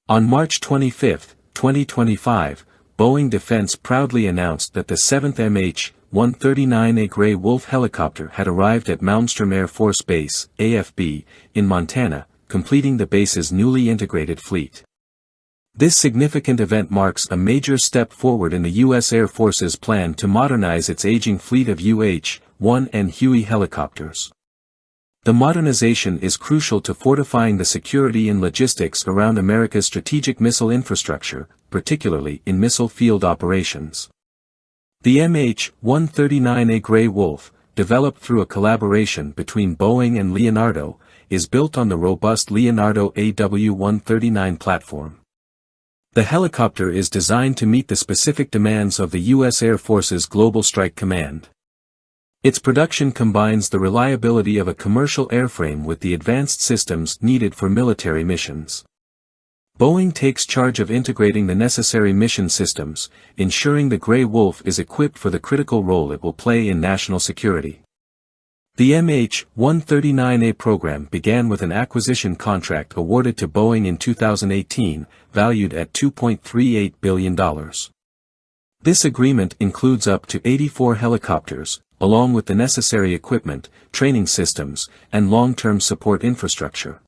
On March 25, 2025, Boeing Defense proudly announced that the 7th MH-139A Grey Wolf helicopter had arrived at Malmstrom Air Force Base, AFB, in Montana, completing the base's newly integrated fleet. This significant event marks a major step forward in the U.S. Air Force's plan to modernize its aging fleet of UH-1N Huey helicopters. The modernization is crucial to fortifying the security and logistics around America's strategic missile infrastructure, particularly in missile field operations. The MH-139A Grey Wolf, developed through a collaboration between Boeing and Leonardo, is built on the robust Leonardo AW139 platform. The helicopter is designed to meet the specific demands of the U.S. Air Force's Global Strike Command. Its production combines the reliability of a commercial airframe with the advanced systems needed for military missions. Boeing takes charge of integrating the necessary mission systems, ensuring the Grey Wolf is equipped for the critical role it will play in national security. The MH-139A program began with an acquisition contract awarded to Boeing in 2018, valued at $2.38 billion. This agreement includes up to 84 helicopters, along with the necessary equipment, training systems, and long-term support infrastructure.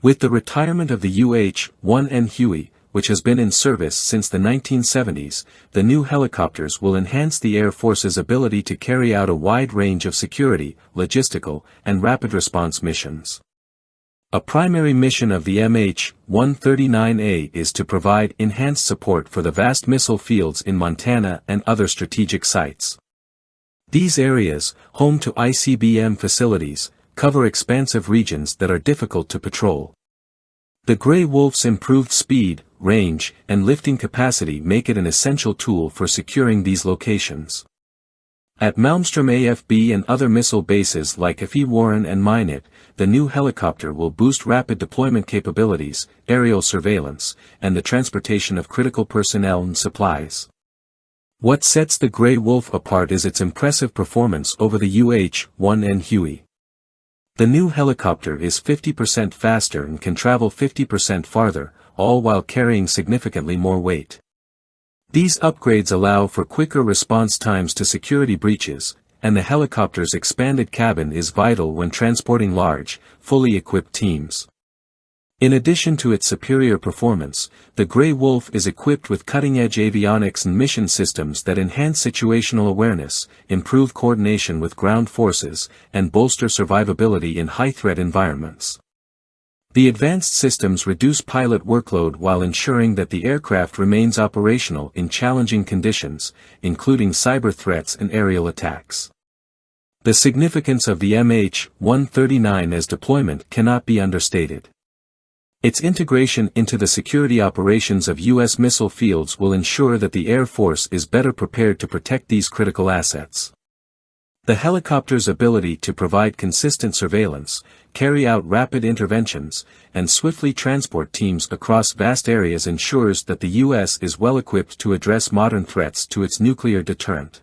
With the retirement of the UH-1N Huey, which has been in service since the 1970s, the new helicopters will enhance the Air Force's ability to carry out a wide range of security, logistical, and rapid response missions. A primary mission of the MH-139A is to provide enhanced support for the vast missile fields in Montana and other strategic sites. These areas, home to ICBM facilities, cover expansive regions that are difficult to patrol. The Grey Wolf's improved speed, range, and lifting capacity make it an essential tool for securing these locations. At Malmstrom AFB and other missile bases like FE Warren and Minot, the new helicopter will boost rapid deployment capabilities, aerial surveillance, and the transportation of critical personnel and supplies. What sets the Grey Wolf apart is its impressive performance over the UH-1N Huey. The new helicopter is 50% faster and can travel 50% farther, all while carrying significantly more weight. These upgrades allow for quicker response times to security breaches, and the helicopter's expanded cabin is vital when transporting large, fully equipped teams. In addition to its superior performance, the Grey Wolf is equipped with cutting-edge avionics and mission systems that enhance situational awareness, improve coordination with ground forces, and bolster survivability in high-threat environments. The advanced systems reduce pilot workload while ensuring that the aircraft remains operational in challenging conditions, including cyber threats and aerial attacks. The significance of the MH-139 as deployment cannot be understated. Its integration into the security operations of U.S. missile fields will ensure that the Air Force is better prepared to protect these critical assets. The helicopter's ability to provide consistent surveillance, carry out rapid interventions, and swiftly transport teams across vast areas ensures that the U.S. is well equipped to address modern threats to its nuclear deterrent.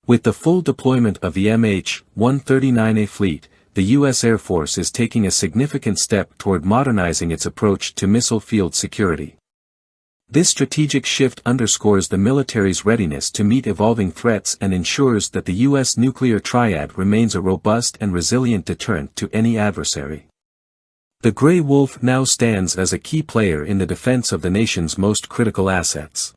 With the full deployment of the MH-139A fleet, the U.S. Air Force is taking a significant step toward modernizing its approach to missile field security. This strategic shift underscores the military's readiness to meet evolving threats and ensures that the U.S. nuclear triad remains a robust and resilient deterrent to any adversary. The Grey Wolf now stands as a key player in the defense of the nation's most critical assets.